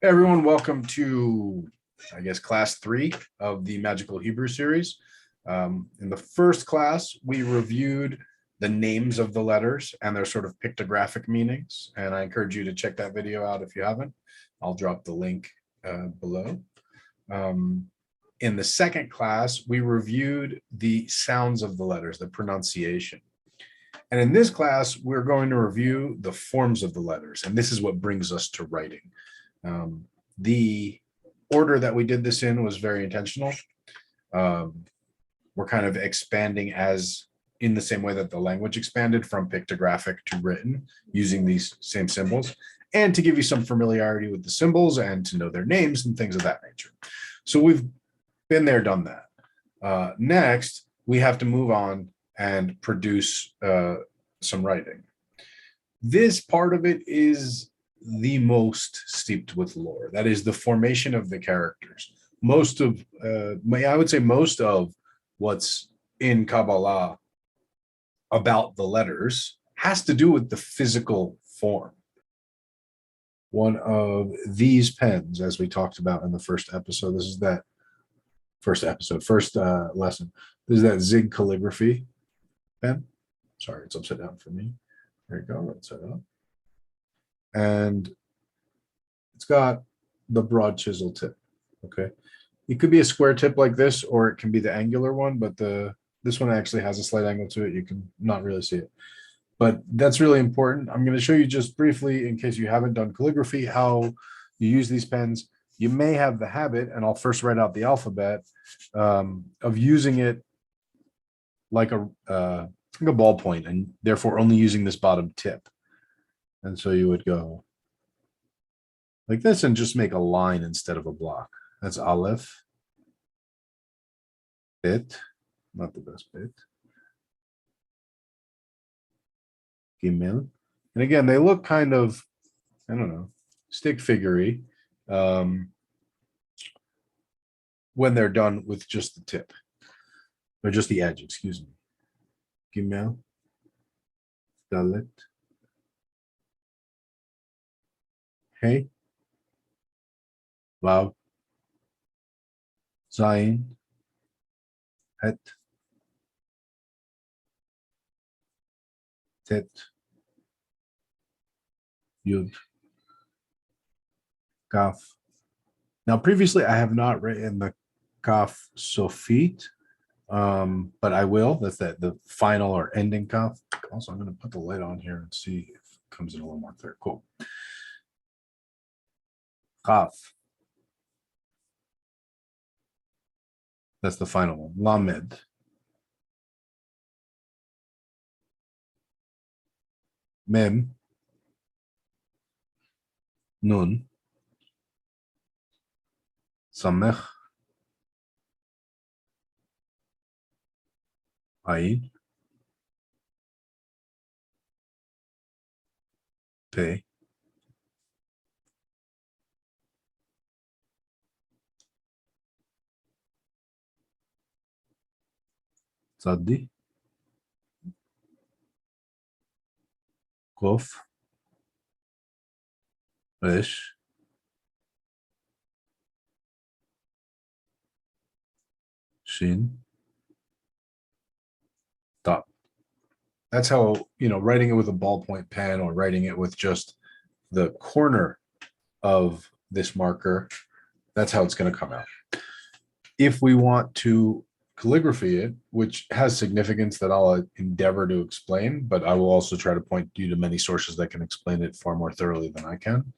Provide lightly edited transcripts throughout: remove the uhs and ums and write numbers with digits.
Hey everyone, welcome to, I guess, class 3 of the Magical Hebrew series. In the first class, we reviewed the names of the letters and their sort of pictographic meanings, and I encourage you to check that video out if you haven't. I'll drop the link below. In the second class, we reviewed the sounds of the letters, the pronunciation. And in this class, we're going to review the forms of the letters, and this is what brings us to writing. The order that we did this in was very intentional. We're kind of expanding as in the same way that the language expanded from pictographic to written using these same symbols, and to give you some familiarity with the symbols and to know their names and things of that nature. So we've been there, done that. Next, we have to move on and produce some writing. This part of it is the most steeped with lore. That is the formation of the characters. Most of, I would say most of what's in Kabbalah about the letters has to do with the physical form. One of these pens, as we talked about in the first episode, this is that first lesson. This is that Zig calligraphy pen. Sorry, it's upside down for me. There you go, right side up. And it's got the broad chisel tip. Okay, it could be a square tip like this, or it can be the angular one, but this one actually has a slight angle to it. You can not really see it, but that's really important. I'm going to show you just briefly, in case you haven't done calligraphy, how you use these pens. You may have the habit, and I'll first write out the alphabet, of using it like a ballpoint, and therefore only using this bottom tip. And so you would go like this and just make a line instead of a block. That's Aleph Bet, not the best bit. Gimel. And again, they look kind of, I don't know, stick figure-y when they're done with just the tip, or just the edge, excuse me. Gimel, Dalet, Hey, Vav, Zayin, Het, Tet, Yud, Kaf. Now, previously, I have not written the Kaf Sofit, but I will. That's the final or ending Kaf. Also, I'm going to put the light on here and see if it comes in a little more clear. Cool. Kaf. That's the final one. Lamed. Mem. Nun. Samech. Ayin. Pe. Tzadi. Kof. Resh. Shin. Dot. That's how, writing it with a ballpoint pen or writing it with just the corner of this marker, that's how it's going to come out. If we want to calligraphy it, which has significance that I'll endeavor to explain, but I will also try to point you to many sources that can explain it far more thoroughly than I can.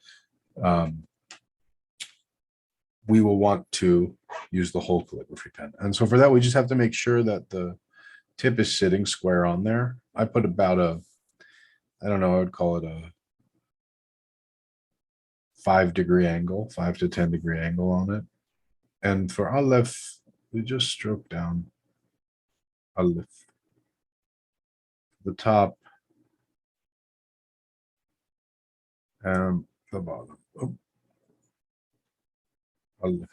We will want to use the whole calligraphy pen. And so for that, we just have to make sure that the tip is sitting square on there. I put about I don't know, I would call it a 5-degree angle, 5 to 10-degree angle on it. And for Aleph, we just stroke down Aleph. The top and the bottom. Oh. Aleph.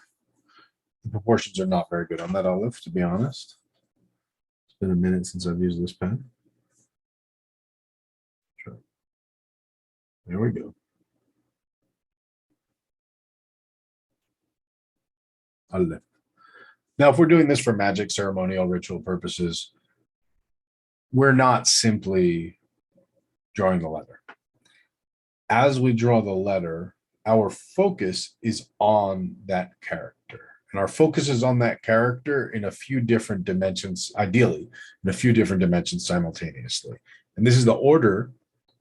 The proportions are not very good on that Aleph, to be honest. It's been a minute since I've used this pen. Sure. There we go. Aleph. Now, if we're doing this for magic, ceremonial, ritual purposes, we're not simply drawing the letter. As we draw the letter, our focus is on that character. And our focus is on that character in a few different dimensions, ideally, in a few different dimensions simultaneously. And this is the order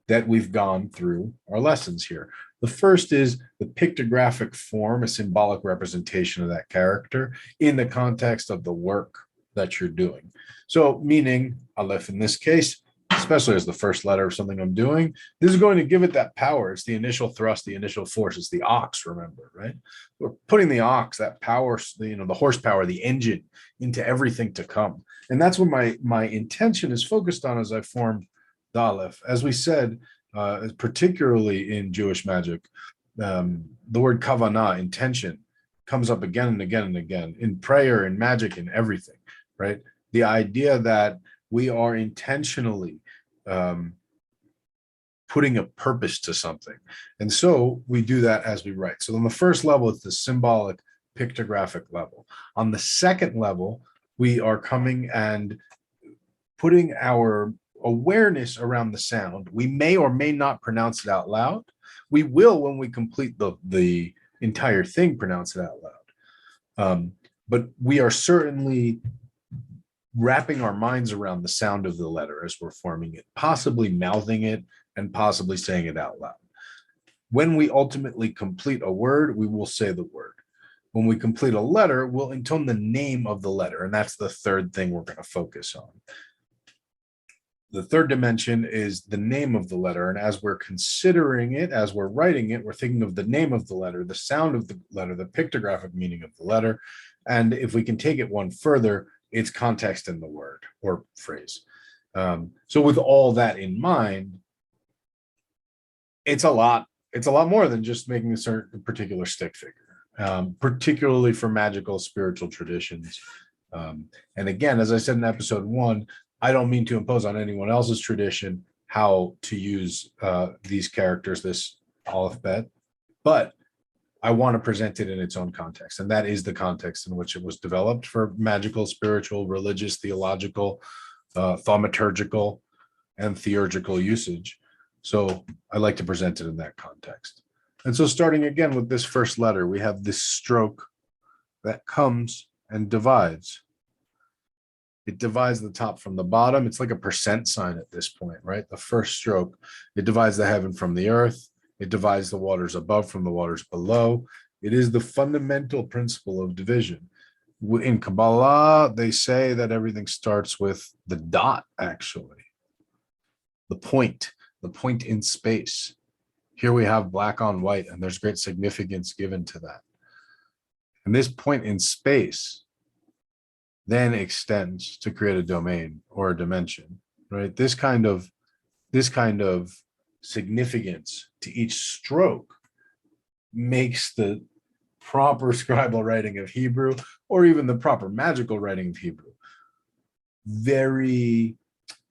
that we've gone through our lessons here. The first is the pictographic form, a symbolic representation of that character in the context of the work that you're doing. So meaning Aleph in this case, especially as the first letter of something I'm doing, this is going to give it that power. It's the initial thrust, the initial force. It's the ox, remember, right? We're putting the ox, that power, the horsepower, the engine into everything to come. And that's what my intention is focused on as I form the Aleph. As we said, particularly in Jewish magic, the word kavanah, intention, comes up again and again and again in prayer, in magic, in everything, right? The idea that we are intentionally putting a purpose to something. And so we do that as we write. So on the first level, it's the symbolic pictographic level. On the second level, we are coming and putting our awareness around the sound. We may or may not pronounce it out loud. We will, when we complete the entire thing, pronounce it out loud. But we are certainly wrapping our minds around the sound of the letter as we're forming it, possibly mouthing it and possibly saying it out loud. When we ultimately complete a word, we will say the word. When we complete a letter, we'll intone the name of the letter, and that's the third thing we're going to focus on. The third dimension is the name of the letter, and as we're considering it, as we're writing it, we're thinking of the name of the letter, the sound of the letter, the pictographic meaning of the letter, and if we can take it one further, its context in the word or phrase. So with all that in mind, it's a lot more than just making a certain particular stick figure, particularly for magical spiritual traditions. And again, as I said in episode 1, I don't mean to impose on anyone else's tradition how to use these characters, this Aleph Bet, but I want to present it in its own context. And that is the context in which it was developed for magical, spiritual, religious, theological, thaumaturgical, and theurgical usage. So I like to present it in that context. And so starting again with this first letter, we have this stroke that comes and divides. It divides the top from the bottom. It's like a percent sign at this point, right? The first stroke, it divides the heaven from the earth. It divides the waters above from the waters below. It is the fundamental principle of division. In Kabbalah, they say that everything starts with the dot, actually. The point in space. Here we have black on white, and there's great significance given to that. And this point in space then extends to create a domain or a dimension, right? This kind of significance to each stroke makes the proper scribal writing of Hebrew, or even the proper magical writing of Hebrew, very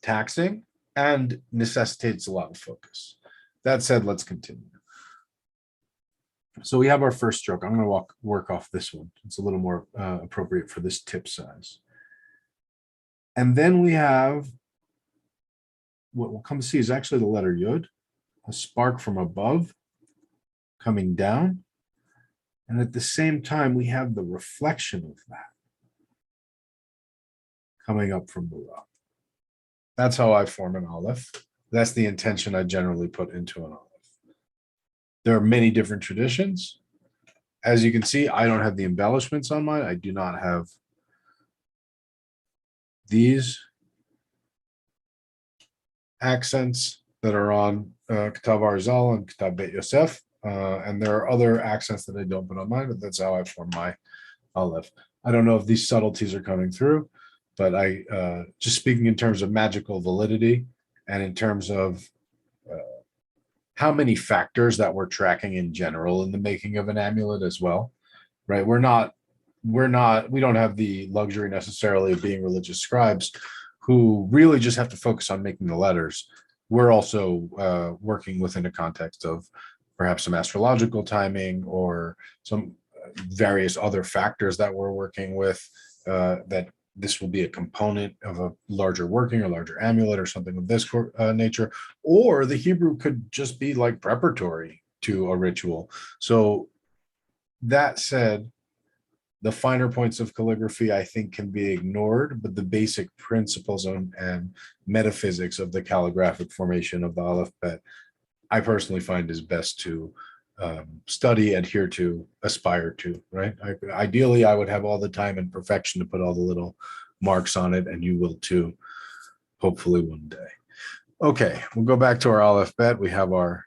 taxing and necessitates a lot of focus. That said, let's continue. So we have our first stroke. I'm going to work off this one. It's a little more appropriate for this tip size. And then we have what we'll come to see is actually the letter Yud, a spark from above coming down. And at the same time, we have the reflection of that coming up from below. That's how I form an Aleph. That's the intention I generally put into an Aleph. There are many different traditions. As you can see, I don't have the embellishments on mine. I do not have these accents that are on Ktav Arizal and Ktav Bet Yosef. And there are other accents that I don't put on mine, but that's how I form my Aleph. I don't know if these subtleties are coming through, but I just speaking in terms of magical validity and in terms of how many factors that we're tracking in general in the making of an amulet as well, right? We don't have the luxury necessarily of being religious scribes who really just have to focus on making the letters. We're also working within a context of perhaps some astrological timing or some various other factors that we're working with, that this will be a component of a larger working or larger amulet or something of this nature, or the Hebrew could just be like preparatory to a ritual. So that said, the finer points of calligraphy, I think, can be ignored, but the basic principles and metaphysics of the calligraphic formation of the Aleph Bet, I personally find is best to study, adhere to, aspire to, right? Ideally, I would have all the time and perfection to put all the little marks on it, and you will too, hopefully one day. Okay, we'll go back to our Aleph Bet. We have our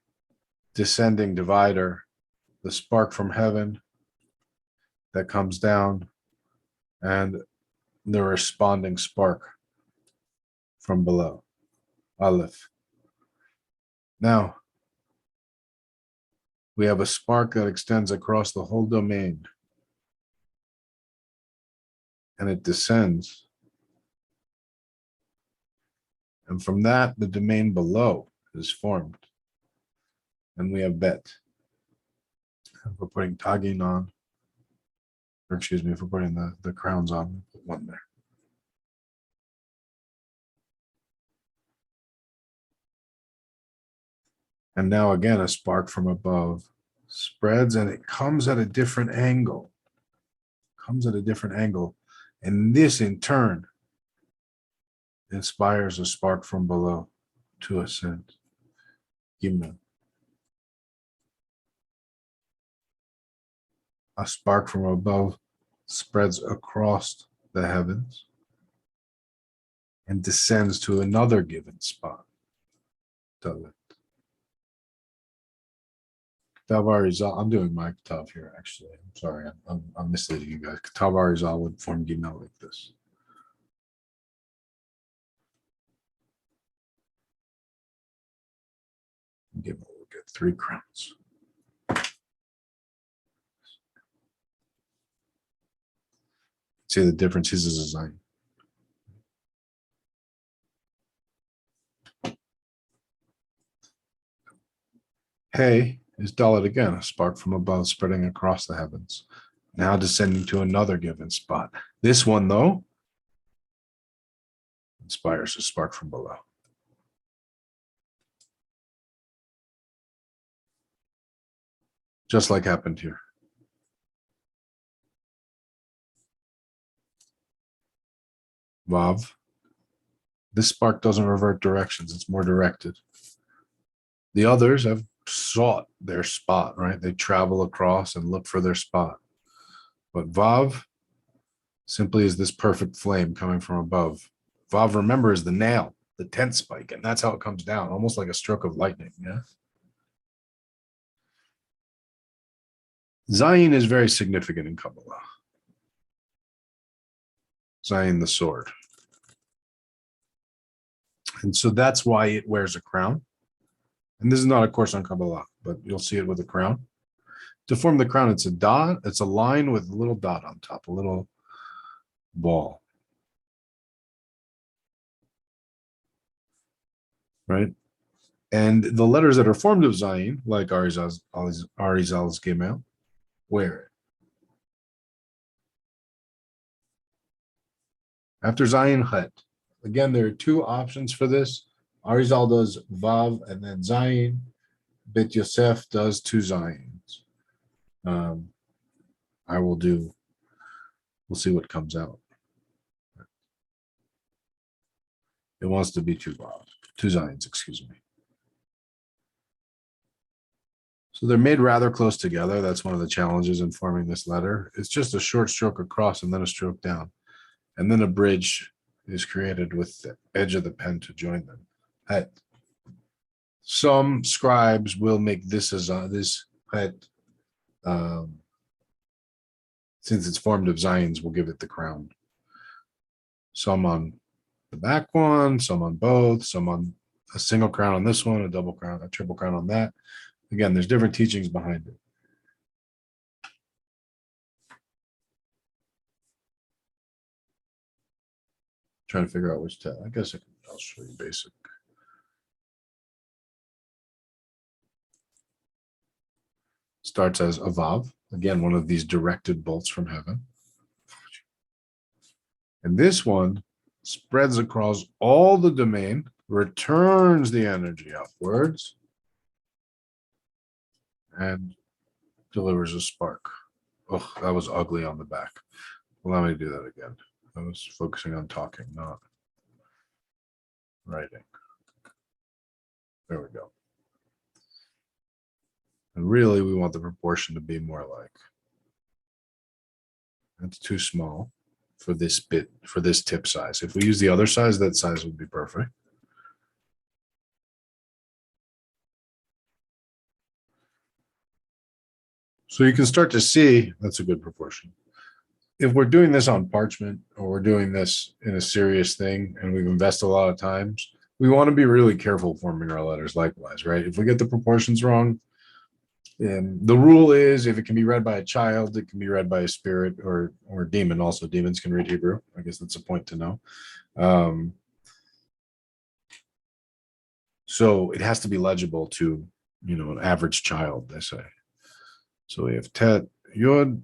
descending divider, the spark from heaven that comes down, and the responding spark from below, Aleph. Now, we have a spark that extends across the whole domain, and it descends. And from that, the domain below is formed. And we have Bet. If we're putting Tagin on, or excuse me, if we're putting the crowns on, put one there. And now again, a spark from above spreads, and it comes at a different angle. Comes at a different angle. And this in turn inspires a spark from below to ascend. Gimel. A spark from above spreads across the heavens and descends to another given spot. Dalet. Ktav Arizal, I'm doing my Ktav here, actually. I'm sorry, I'm misleading you guys. Ktav Arizal would form Gimel like this. Gimel will get 3 crowns. See the difference? His is a Zion. Hey is Dalet again, a spark from above spreading across the heavens, now descending to another given spot. This one, though, inspires a spark from below. Just like happened here. Vav. This spark doesn't revert directions, it's more directed. The others have sought their spot, right? They travel across and look for their spot. But Vav simply is this perfect flame coming from above. Vav, remember, is the nail, the 10th spike, and that's how it comes down, almost like a stroke of lightning, yeah? Zayin is very significant in Kabbalah. Zayin, the sword. And so that's why it wears a crown. And this is not a course on Kabbalah, but you'll see it with a crown. To form the crown, it's a dot. It's a line with a little dot on top, a little ball. Right? And the letters that are formed of Zayin, like Arizal's Gimel, wear it. After Zayin, Chet. Again, there are 2 options for this. Arizal does Vav and then Zayin. Bet Yosef does 2 Zayins. We'll see what comes out. It wants to be 2 Vav, 2 Zayins, excuse me. So they're made rather close together. That's one of the challenges in forming this letter. It's just a short stroke across and then a stroke down. And then a bridge is created with the edge of the pen to join them. Het. Some scribes will make this as this het, since it's formed of Zayins, will give it the crown. Some on the back one, some on both, some on a single crown on this one, a double crown, a triple crown on that. Again, there's different teachings behind it. Trying to figure out which tab. I guess I'll show you basic. starts as a vav, again, one of these directed bolts from heaven. And this one spreads across all the domain, returns the energy upwards, and delivers a spark. Oh, that was ugly on the back. Allow me to do that again. I was focusing on talking, not writing. There we go. And really, we want the proportion to be more like. That's too small for this bit, for this tip size. If we use the other size, that size would be perfect. So you can start to see that's a good proportion. If we're doing this on parchment or we're doing this in a serious thing and we've invested a lot of times, we want to be really careful forming our letters likewise, right? If we get the proportions wrong, the rule is if it can be read by a child, it can be read by a spirit or demon. Also, demons can read Hebrew. I guess that's a point to know. So it has to be legible to, an average child, they say. So we have Tet, Yod,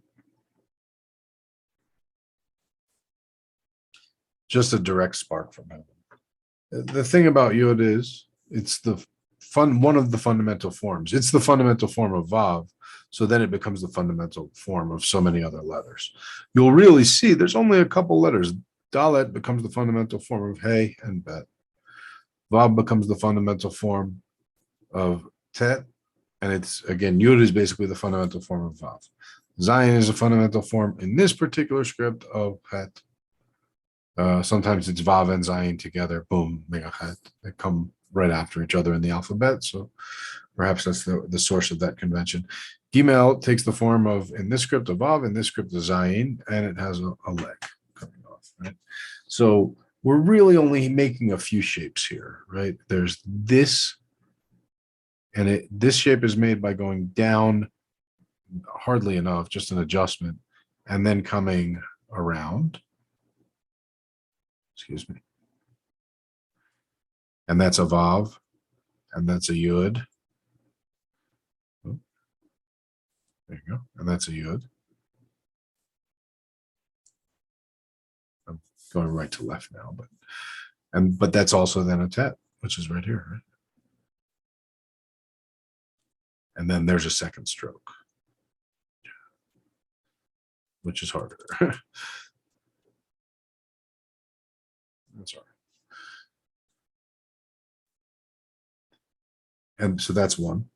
just a direct spark from heaven. The thing about Yod is it's one of the fundamental forms. It's the fundamental form of Vav. So then it becomes the fundamental form of so many other letters. You'll really see there's only a couple letters. Dalet becomes the fundamental form of Hey and Bet. Vav becomes the fundamental form of Tet. And it's, again, Yud is basically the fundamental form of Vav. Zayin is a fundamental form in this particular script of Het. Sometimes it's Vav and Zayin together. Boom, make a Het. They come right after each other in the alphabet. So perhaps that's the source of that convention. Gimel takes the form of, in this script, a Vav, in this script, a Zayin, and it has a leg coming off, right? So we're really only making a few shapes here, right? There's this, and this shape is made by going down hardly enough, just an adjustment, and then coming around. Excuse me. And that's a Vav, and that's a Yud. Oh, there you go. And that's a Yud. I'm going right to left now, but that's also then a Tet, which is right here, right? And then there's a second stroke, which is harder. That's all right. And so that's one.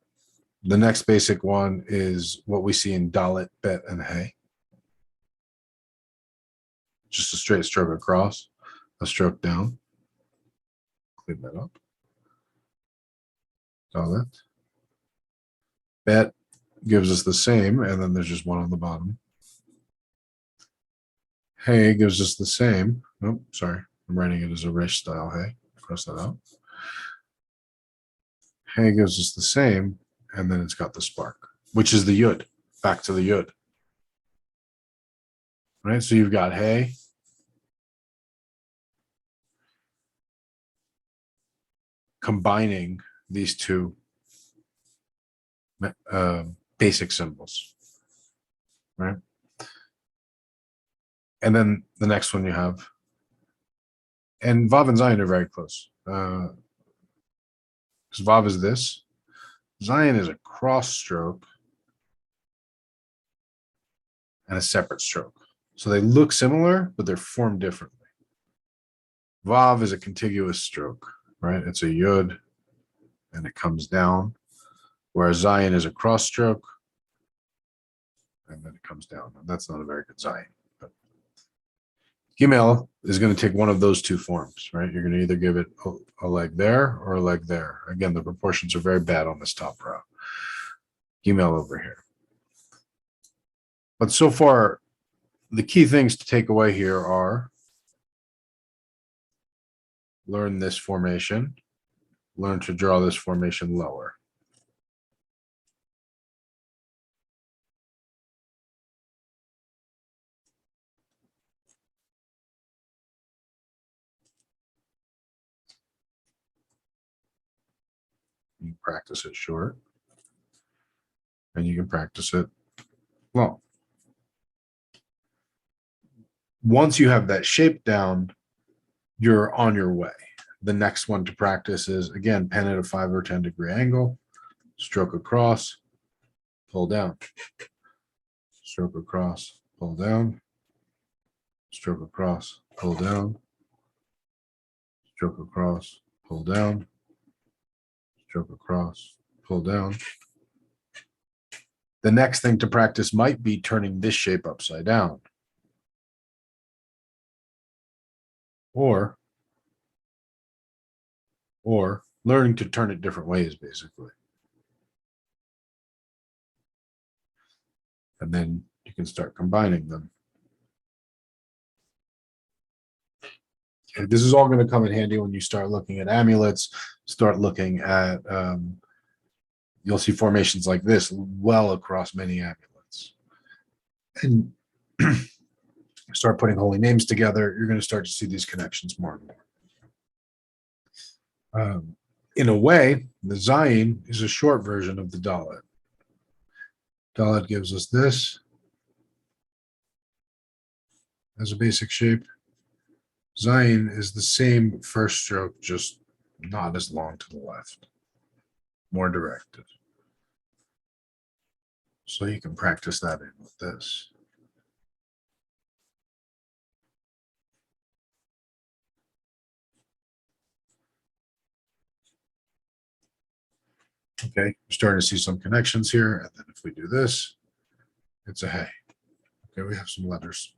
The next basic one is what we see in Dalet, Bet, and Hey. Just a straight stroke across, a stroke down. Clean that up. Dalet. Bet gives us the same, and then there's just one on the bottom. Hey gives us the same. Oh, sorry. I'm writing it as a Resh style Hey. Cross that out. Hey gives us the same, and then it's got the spark, which is the Yud. Back to the Yud. Right? So you've got Hey. Combining these two basic symbols. Right? And then the next one you have, and Vav and Zayin are very close. Because Vav is this. Zayin is a cross stroke and a separate stroke. So they look similar, but they're formed differently. Vav is a contiguous stroke, right? It's a Yud, and it comes down, whereas Zayin is a cross stroke, and then it comes down. And that's not a very good Zayin. But Gimel is going to take one of those two forms, right? You're going to either give it a leg there or a leg there. Again, the proportions are very bad on this top row. Gimel over here. But so far, the key things to take away here are learn this formation, learn to draw this formation lower. You practice it short. and you can practice it well. Once you have that shape down, you're on your way. The next one to practice is, again, pen at a 5 or 10 degree angle, stroke across, pull down, stroke across, pull down, stroke across, pull down, stroke across, pull down, stroke across, pull down. The next thing to practice might be turning this shape upside down. Or learning to turn it different ways, basically. And then you can start combining them. Okay, this is all going to come in handy when you start looking at amulets, start looking at, you'll see formations like this well across many amulets. And start putting holy names together, you're going to start to see these connections more and more. In a way, the Zayin is a short version of the Dalet. Dalet gives us this as a basic shape. Zayin is the same first stroke, just not as long to the left, more directed. So you can practice that in with this. Okay, we're starting to see some connections here. And then if we do this, it's a hey. Okay, we have some letters.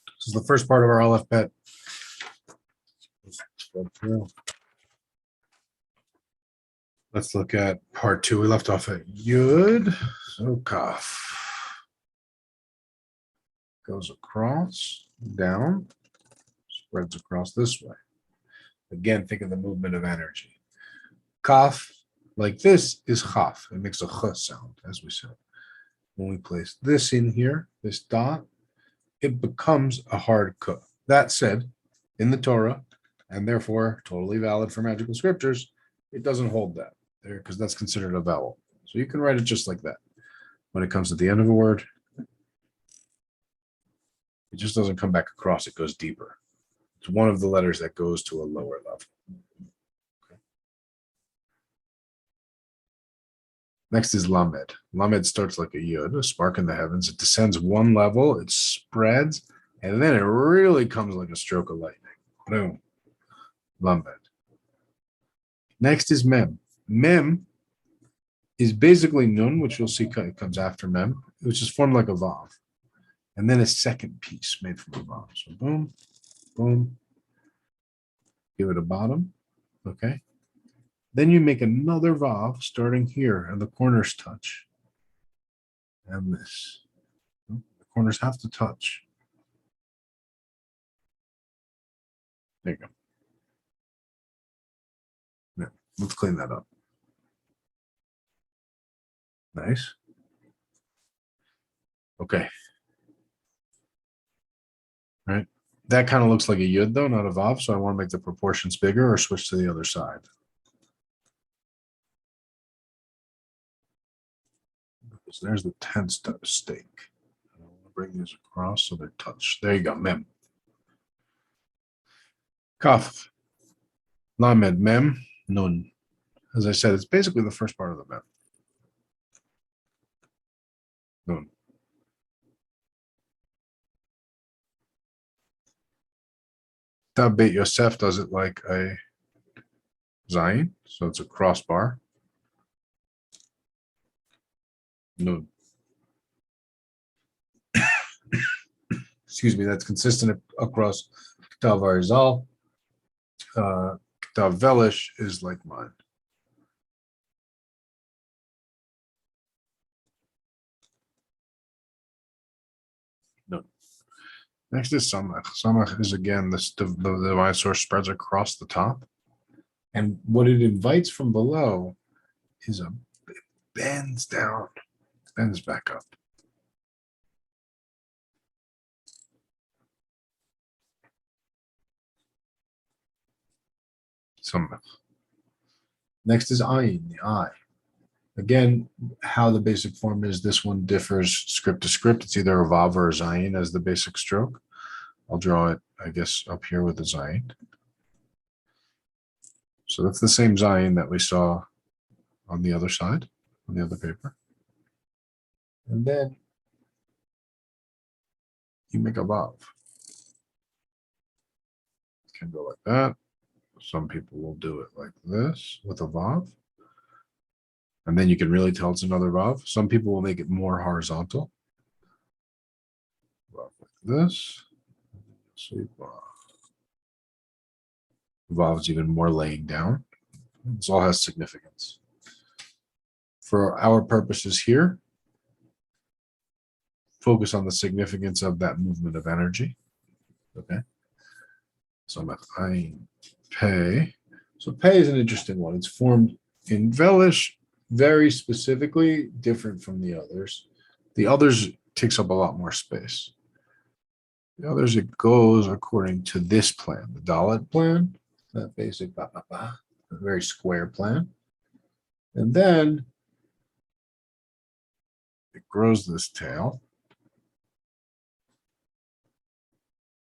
This is the first part of our Aleph Bet. Let's look at part 2. We left off at Yud. So Kaf goes across, down, spreads across this way. Again, think of the movement of energy. Kaf, like this, is Chaf. It makes a ch sound, as we said. When we place this in here, this dot, it becomes a hard k. That said, in the Torah, and therefore totally valid for magical scriptures, it doesn't hold that there because that's considered a vowel. So you can write it just like that. When it comes to the end of a word, it just doesn't come back across, it goes deeper. It's one of the letters that goes to a lower level. Okay. Next is Lamed. Lamed starts like a Yud, a spark in the heavens. It descends one level, it spreads, and then it really comes like a stroke of lightning. Boom. Lamed. Next is Mem. Mem is basically Nun, which you'll see comes after Mem, which is formed like a Vav. And then a second piece made from a Vav. So boom, boom. Give it a bottom. Okay. Then you make another Vav starting here, and the corners touch. And this. The corners have to touch. There you go. Yeah, let's clean that up. Nice. Okay. All right. That kind of looks like a Yud, though, not a Vav, so I want to make the proportions bigger or switch to the other side. So there's the 10-step stake. I want to bring these across so they're touched. There you go, Mem. Kaf. Lamed, Mem, Nun. As I said, it's basically the first part of the Mem. Nun. Tab Beit Yosef does it like a Zayin, so it's a crossbar. Nun. Excuse me, that's consistent across Ktav Arizal. Ktav Velish is like mine. Nun. Next is Samach. Samach is again the divine source spreads across the top. And what it invites from below is it bends down, bends back up. Samach. Next is Ayin, the eye. Again, how the basic form is, this one differs script to script. It's either a Vav or a Zayin as the basic stroke. I'll draw it, I guess, up here with the Zayin. So that's the same Zayin that we saw on the other side, on the other paper. And then you make a Vav. It can go like that. Some people will do it like this with a Vav. And then you can really tell it's another Vav. Some people will make it more horizontal. Vav like this. See, Vav. Vav is even more laying down. This all has significance. For our purposes here, focus on the significance of that movement of energy. Okay. So I'm at Ein Pei. So Pei is an interesting one. It's formed in Velish, very specifically different from the others. The others takes up a lot more space. The others, it goes according to this plan, the Dalit plan, that basic, a very square plan. And then it grows this tail.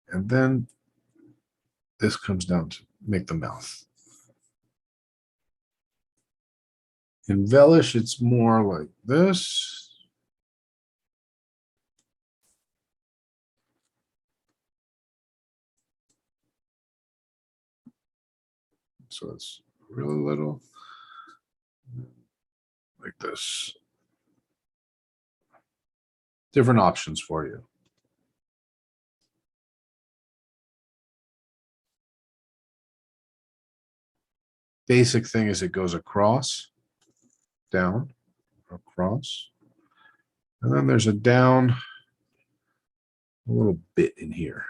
And then this comes down to make the mouth. In Velish, it's more like this. So it's really little, like this. Different options for you. Basic thing is it goes across, down, across. And then there's a down, a little bit in here.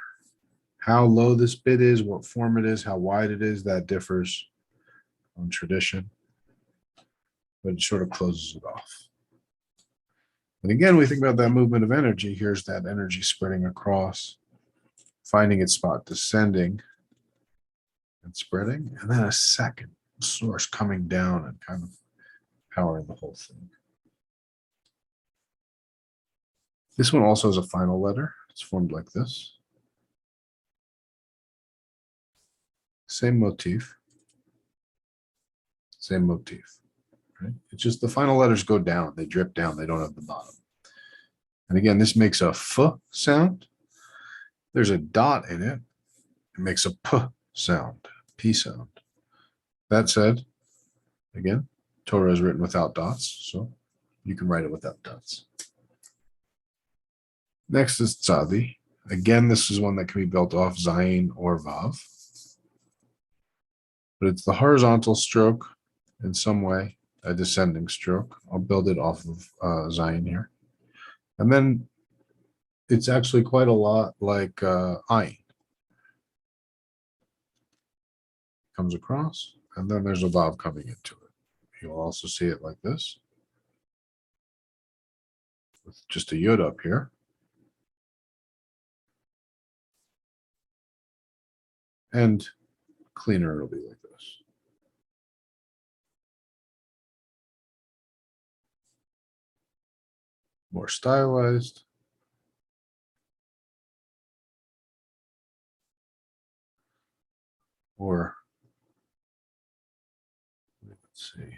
How low this bit is, what form it is, how wide it is, that differs on tradition. But it sort of closes it off. And again, we think about that movement of energy. Here's that energy spreading across, finding its spot, descending and spreading, and then a second source coming down and kind of powering the whole thing. This one also has a final letter. It's formed like this. Same motif. Same motif. Right? It's just the final letters go down. They drip down. They don't have the bottom. And again, this makes a F sound. There's a dot in it. It makes a P sound, P sound. That said, again, Torah is written without dots, so you can write it without dots. Next is Tsavi. Again, this is one that can be built off Zayin or Vav. But it's the horizontal stroke in some way, a descending stroke. I'll build it off of Zayin here. And then it's actually quite a lot like Ayin. Comes across, and then there's a Vav coming into it. You'll also see it like this, with just a Yud up here. And cleaner, it'll be like this. More stylized. Or, let's see,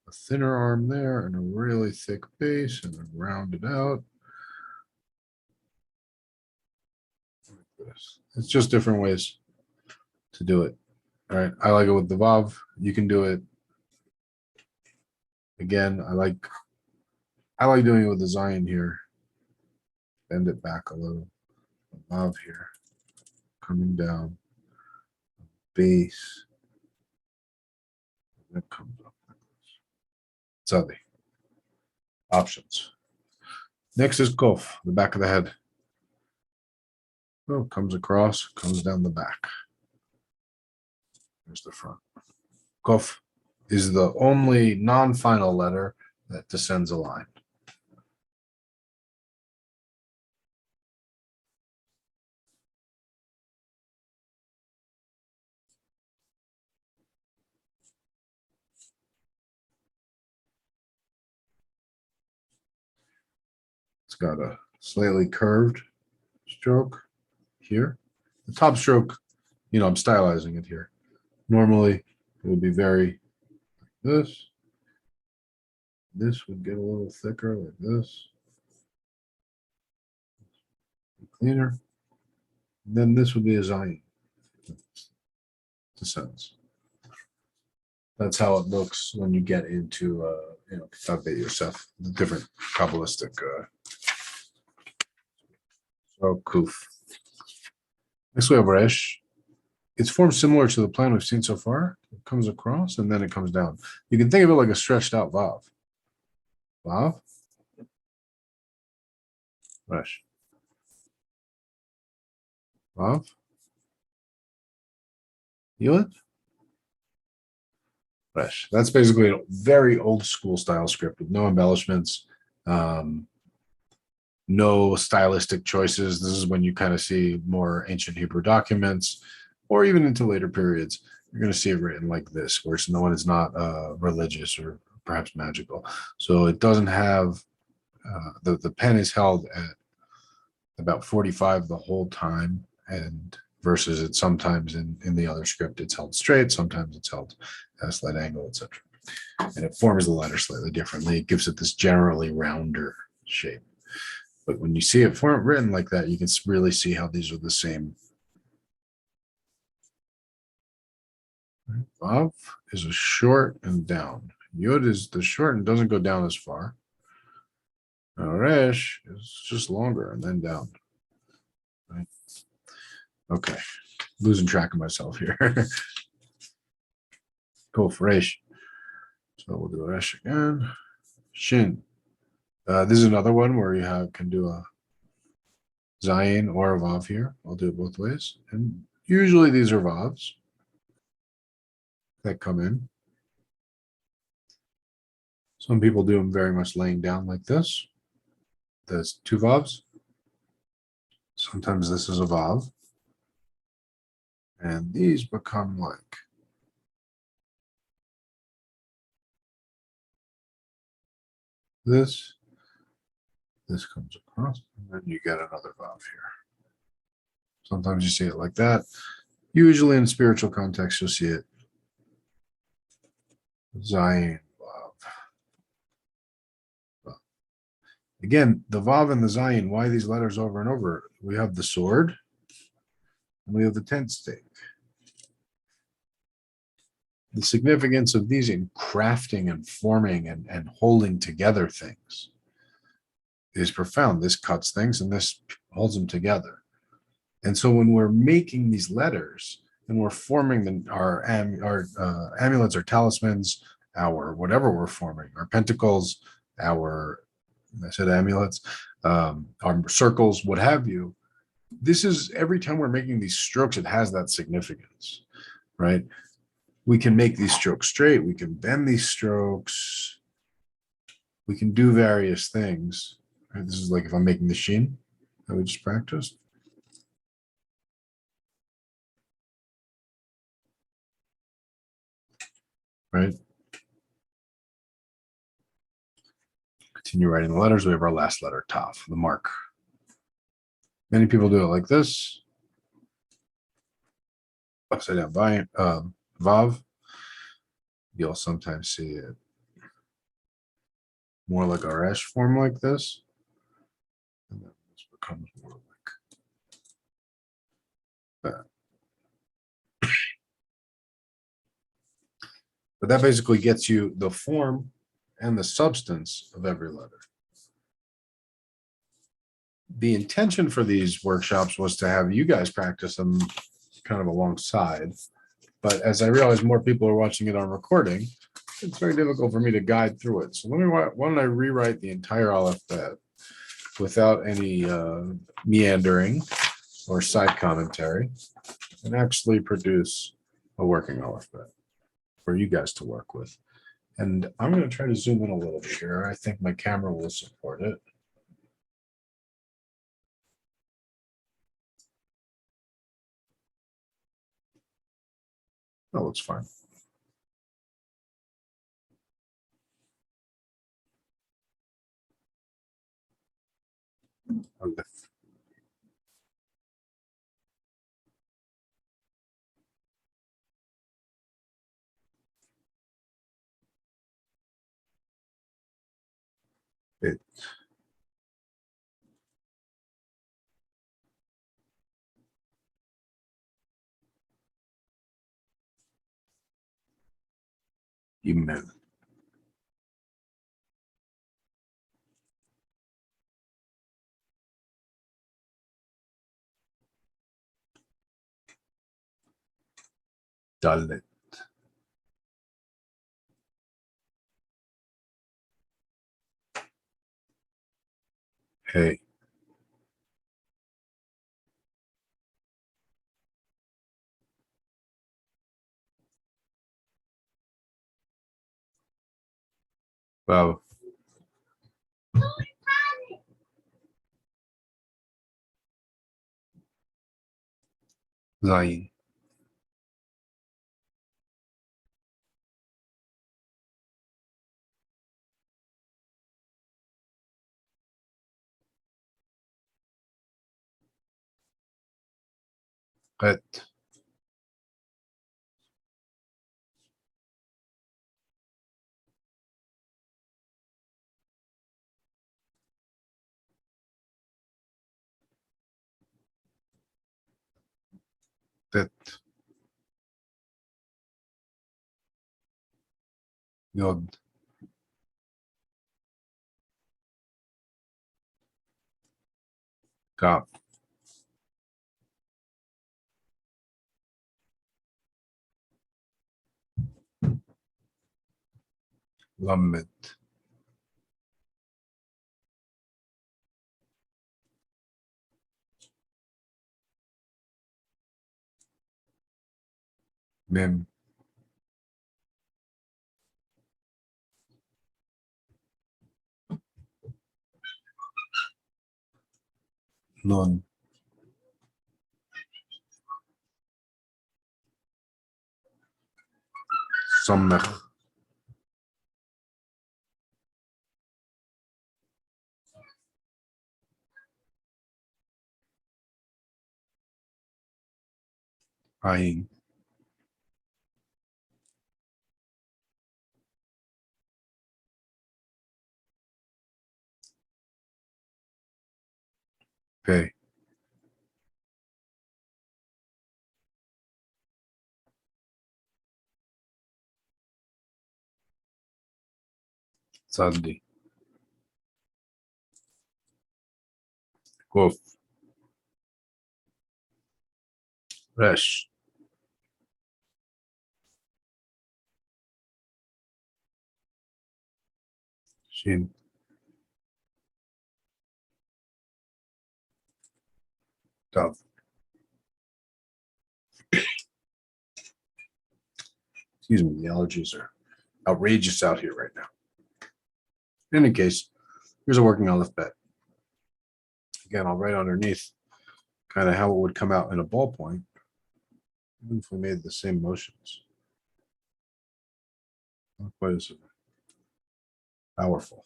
a thinner arm there and a really thick base and then round it out. Like this. It's just different ways to do it. All right. I like it with the Vav. You can do it. Again, I like doing it with the Zayin here. Bend it back a little. The Vav here. Coming down. Base. That comes up like this. Tsavi. Options. Next is Kof, the back of the head. Oh, comes across, comes down the back. There's the front. Kof is the only non-final letter that descends a line. got a slightly curved stroke here. The top stroke, I'm stylizing it here. Normally, it would be very like this. This would get a little thicker like this. Cleaner. And then this would be a Zion. Descends. That's how it looks when you get into, Kitab Yosef, the different Kabbalistic. So, Kuf. Next we have Resh. It's formed similar to the plan we've seen so far. It comes across and then it comes down. You can think of it like a stretched out Vav. Vav. Resh. Vav. Yud. Resh. That's basically a very old school style script with no embellishments, no stylistic choices. This is when you kind of see more ancient Hebrew documents, or even into later periods. You're going to see it written like this, where no one is not religious or perhaps magical. So it doesn't have the pen is held at about 45 the whole time, and versus it sometimes in the other script it's held straight, sometimes it's held at a slight angle, etc. And it forms the letter slightly differently. It gives it this generally rounder shape. But when you see it written like that, you can really see how these are the same. Vav is a short and down. Yud is the short and doesn't go down as far. Now Resh is just longer and then down. Right? Okay, losing track of myself here. Cool for Resh. So we'll do Resh again. Shin. This is another one where you can do a Zayin or a Vav here. I'll do it both ways. And usually these are Vavs that come in. Some people do them very much laying down like this. There's two Vavs. Sometimes this is a Vav. And these become like this. This comes across, and then you get another Vav here. Sometimes you see it like that. Usually in spiritual context, you'll see it Zayin, Vav. Again, the Vav and the Zayin, why these letters over and over? We have the sword, and we have the tent stake. The significance of these in crafting and forming and holding together things is profound. This cuts things and this holds them together. And so when we're making these letters and we're forming our amulets or talismans, our whatever we're forming, our pentacles, I said amulets, our circles, what have you, this is every time we're making these strokes, it has that significance, right? We can make these strokes straight. We can bend these strokes. We can do various things. Right? This is like if I'm making the sheen that we just practiced. Right? Continue writing the letters. We have our last letter, Tav, the mark. Many people do it like this. Upside down Vav. You'll sometimes see it more like a Resh form like this. And then this becomes more like that. But that basically gets you the form and the substance of every letter. The intention for these workshops was to have you guys practice them kind of alongside. But as I realize more people are watching it on recording, it's very difficult for me to guide through it. So why don't I rewrite the entire Aleph Bet without any meandering or side commentary and actually produce a working Aleph Bet for you guys to work with. And I'm going to try to zoom in a little bit here. I think my camera will support it. That looks fine. Aleph. Bet. Gimel. Dalet. Hey. Vav. Zayin. Bet. Bet. Yod. Kaf. Lamed. Mem. Nun. Samech. Ayin. Pei. Tzadi. Kof. Resh. Shin. Tav. Excuse me, the allergies are outrageous out here right now. In any case, here's a working Aleph Bet. Again, I'll write underneath kind of how it would come out in a ballpoint, even if we made the same motions. Not quite as powerful.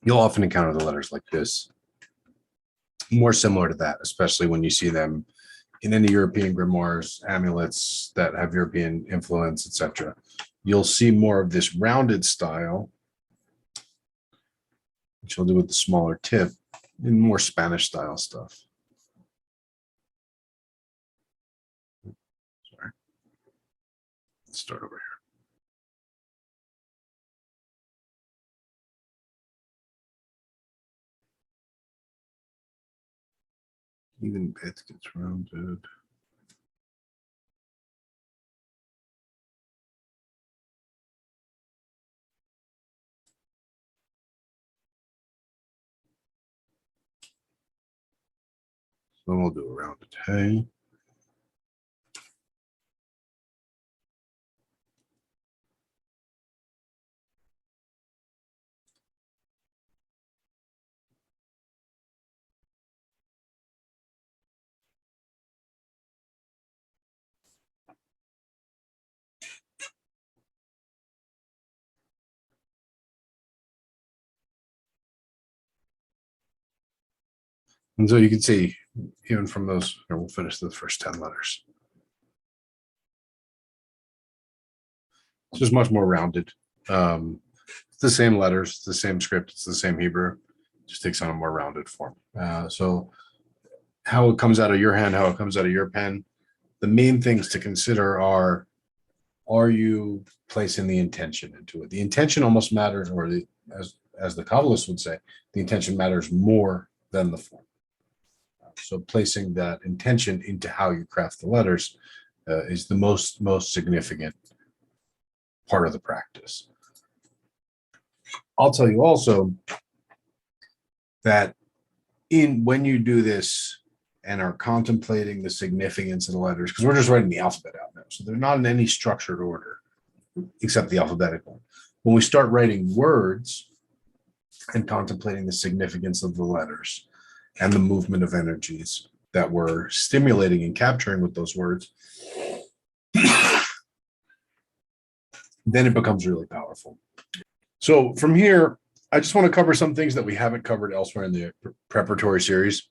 You'll often encounter the letters like this, more similar to that, especially when you see them in any European grimoires, amulets that have European influence, etc. You'll see more of this rounded style, which you'll do with the smaller tip, in more Spanish style stuff. Sorry. Let's start over here. Even Bet gets rounded. So we'll do a rounded hey. And so you can see, even from those, here, we'll finish the first 10 letters. It's just much more rounded. It's the same letters, it's the same script, it's the same Hebrew, just takes on a more rounded form. So how it comes out of your hand, how it comes out of your pen, the main things to consider are you placing the intention into it? The intention almost matters, or as the Kabbalists would say, the intention matters more than the form. So placing that intention into how you craft the letters is the most significant part of the practice. I'll tell you also that when you do this and are contemplating the significance of the letters, because we're just writing the alphabet out now, so they're not in any structured order except the alphabetical. When we start writing words and contemplating the significance of the letters and the movement of energies that we're stimulating and capturing with those words, then it becomes really powerful. So from here, I just want to cover some things that we haven't covered elsewhere in the preparatory series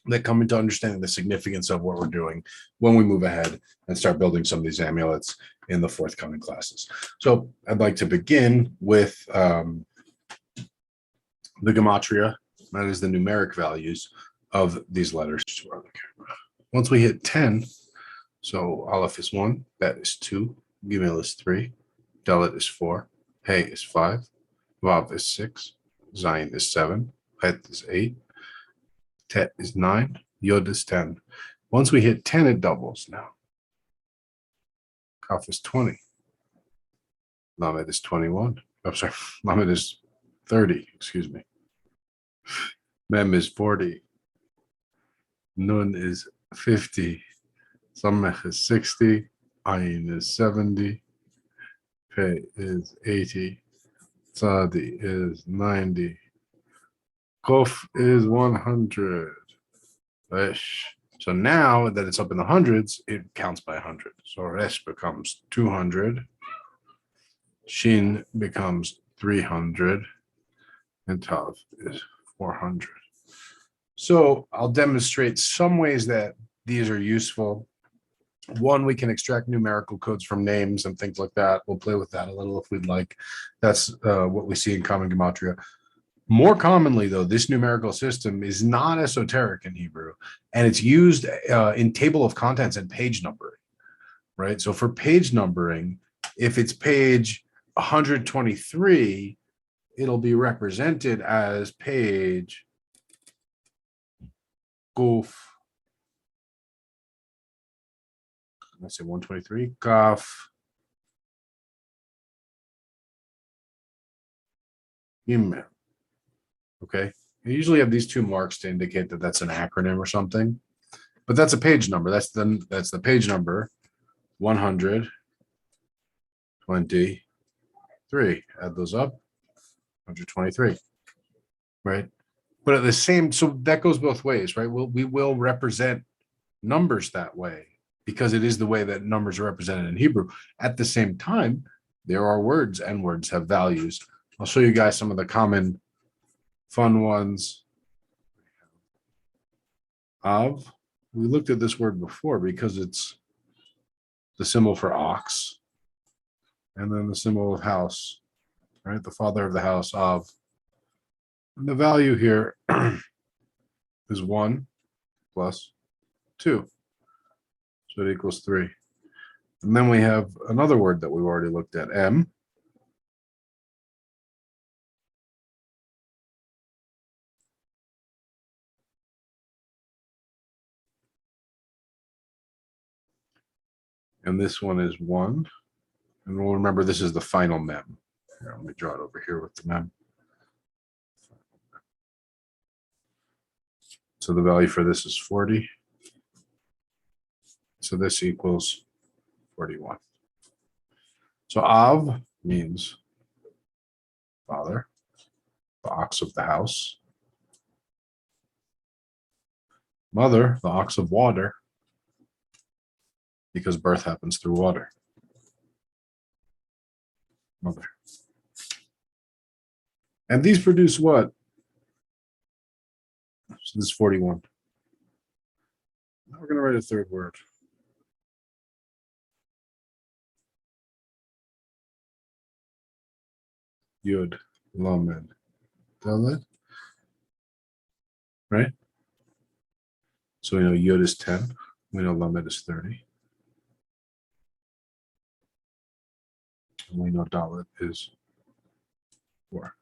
that come into understanding the significance of what we're doing when we move ahead and start building some of these amulets in the forthcoming classes. So I'd like to begin with the Gematria, that is the numeric values of these letters. Once we hit 10, so Aleph is 1, Bet is 2, Gimel is 3, Dalet is 4, Hey is 5, Vav is 6, Zayin is 7, Het is 8, Tet is 9, Yod is 10. Once we hit 10, it doubles now. Kaf is 20. Lamed is 21. I'm sorry, Lamed is 30, excuse me. Mem is 40. Nun is 50. Samech is 60. Ayin is 70. Pe is 80. Tzadi is 90. Kof is 100. Resh. So now that it's up in the hundreds, it counts by 100. So Resh becomes 200. Shin becomes 300. And Tav is 400. So I'll demonstrate some ways that these are useful. One, we can extract numerical codes from names and things like that. We'll play with that a little if we'd like. That's what we see in Common Gematria. More commonly, though, this numerical system is not esoteric in Hebrew, and it's used in table of contents and page numbering, right? So for page numbering, if it's page 123, it'll be represented as page Guf. I say 123, Kaf, Gimel. Okay, you usually have these two marks to indicate that that's an acronym or something, but that's a page number. That's the page number 123. Add those up, 123, right? But at the same, so that goes both ways, right? We will represent numbers that way because it is the way that numbers are represented in Hebrew. At the same time, there are words, and words have values. I'll show you guys some of the common fun ones. Av. We looked at this word before because it's the symbol for ox, and then the symbol of house, right? The father of the house, Av. And the value here is 1 plus 2. So it equals 3. And then we have another word that we've already looked at, M. And this one is 1. And we'll remember this is the final mem. Here, let me draw it over here with the mem. So the value for this is 40. So this equals 41. So Av means father, the ox of the house. Mother, the ox of water, because birth happens through water. Mother. And these produce what? So this is 41. Now we're going to write a third word. Yud, Lamed, Dalet. Right? So we know Yud is 10. We know Lamed is 30. And we know Dalet is 4.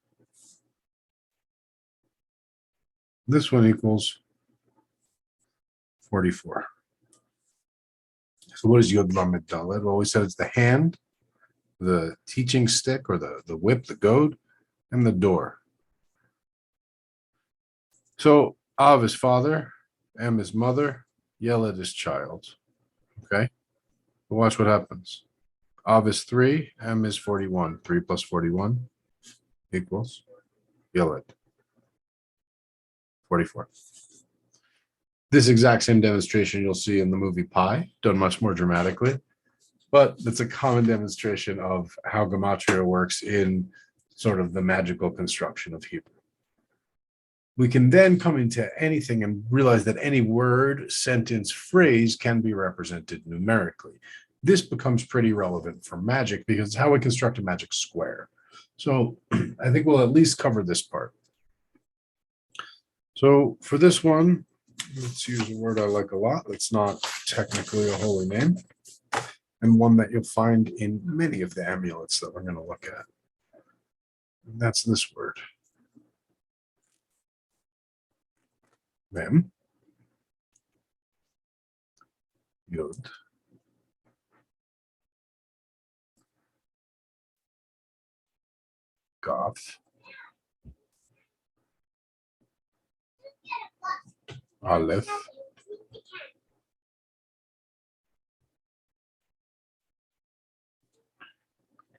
This one equals 44. So what is Yud Lamed Dalet? Well, we said it's the hand, the teaching stick or the whip, the goad, and the door. So Av is father, M is mother, Yeled is child. Okay? But watch what happens. Av is 3, M is 41. 3 plus 41 equals Yeled. 44. This exact same demonstration you'll see in the movie Pi, done much more dramatically, but it's a common demonstration of how Gematria works in sort of the magical construction of Hebrew. We can then come into anything and realize that any word, sentence, phrase can be represented numerically. This becomes pretty relevant for magic because it's how we construct a magic square. So I think we'll at least cover this part. So for this one, let's use a word I like a lot that's not technically a holy name, and one that you'll find in many of the amulets that we're going to look at. And that's this word. Mem. Yod. Goth. Aleph.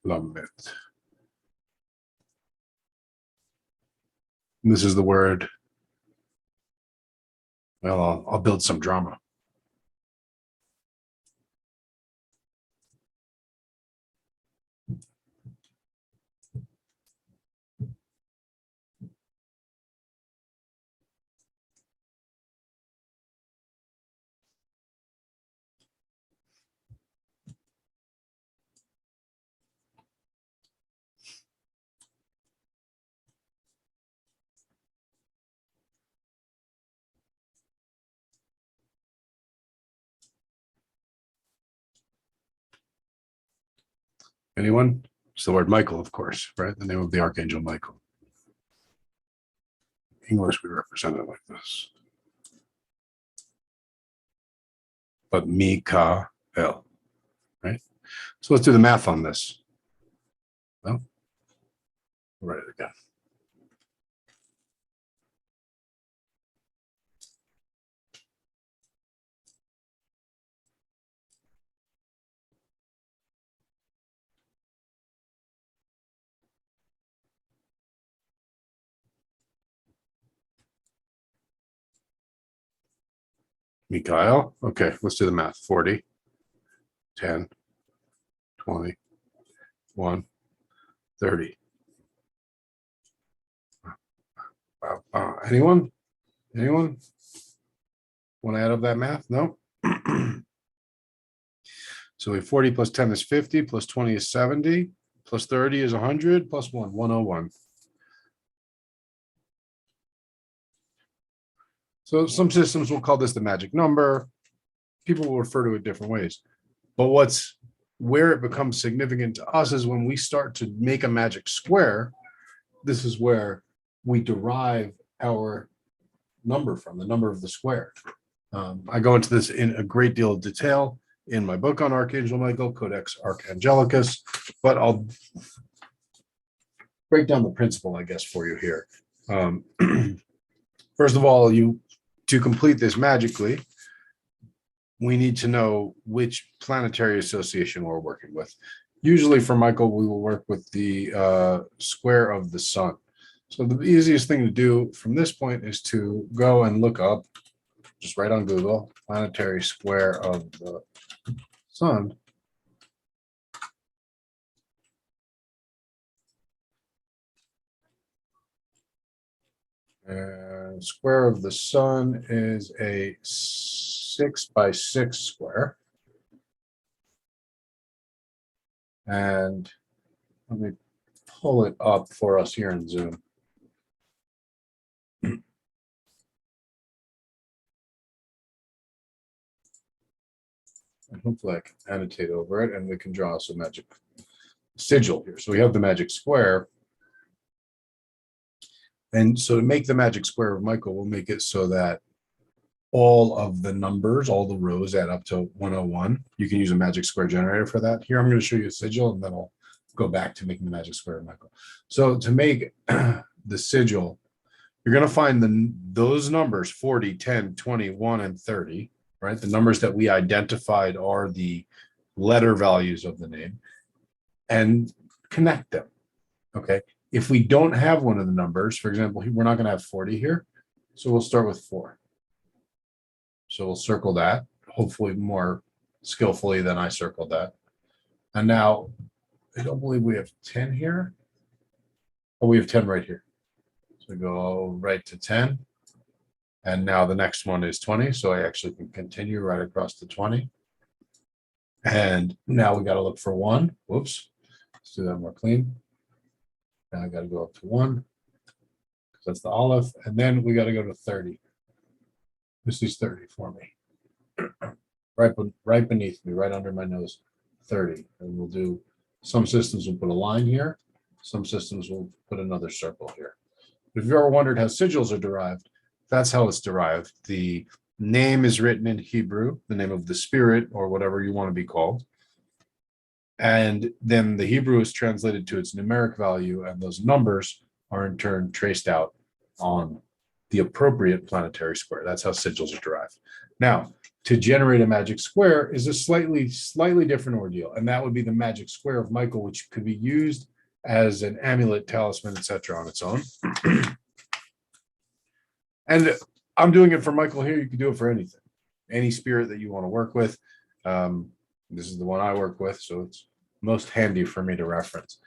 Lamed. This is the word. Well, I'll build some drama. Anyone? It's the word Michael, of course, right? The name of the archangel Michael. English, we represent it like this. But Mikael, right? So let's do the math on this. Well, we'll write it again. Mikael. Okay, let's do the math. 40, 10, 20, 1, 30. Anyone? Anyone want to add up that math? No. So we have 40 plus 10 is 50, plus 20 is 70, plus 30 is 100, plus 101. So some systems will call this the magic number. People will refer to it different ways. But where it becomes significant to us is when we start to make a magic square. This is where we derive our number from, the number of the square. I go into this in a great deal of detail in my book on Archangel Michael, Codex Archangelicus, but I'll break down the principle, I guess, for you here. First of all, to complete this magically, we need to know which planetary association we're working with. Usually for Michael, we will work with the square of the sun. So the easiest thing to do from this point is to go and look up, just right on Google, planetary square of the sun. And square of the sun is a 6 by 6 square. And let me pull it up for us here in Zoom. And hopefully I can annotate over it and we can draw some magic sigil here. So we have the magic square. And so to make the magic square of Michael, we'll make it so that all of the numbers, all the rows add up to 101. You can use a magic square generator for that. Here, I'm going to show you a sigil and then I'll go back to making the magic square of Michael. So to make the sigil, you're going to find those numbers 40, 10, 20, 1, and 30, right? The numbers that we identified are the letter values of the name, and connect them, okay? If we don't have one of the numbers, for example, we're not going to have 40 here, so we'll start with 4. So we'll circle that, hopefully more skillfully than I circled that. And now, I don't believe we have 10 here. Oh, we have 10 right here. So we go right to 10. And now the next one is 20. So I actually can continue right across to 20. And now we got to look for 1. Whoops. Let's do that more clean. Now I got to go up to 1. Because that's the Aleph. And then we got to go to 30. This is 30 for me. Right beneath me, right under my nose, 30. And we'll do, some systems will put a line here. Some systems will put another circle here. If you've ever wondered how sigils are derived, that's how it's derived. The name is written in Hebrew, the name of the spirit or whatever you want to be called. And then the Hebrew is translated to its numeric value, and those numbers are in turn traced out on the appropriate planetary square. That's how sigils are derived. Now, to generate a magic square is a slightly different ordeal, and that would be the magic square of Michael, which could be used as an amulet, talisman, etc. on its own. And I'm doing it for Michael here. You can do it for anything, any spirit that you want to work with. This is the one I work with, so it's most handy for me to reference.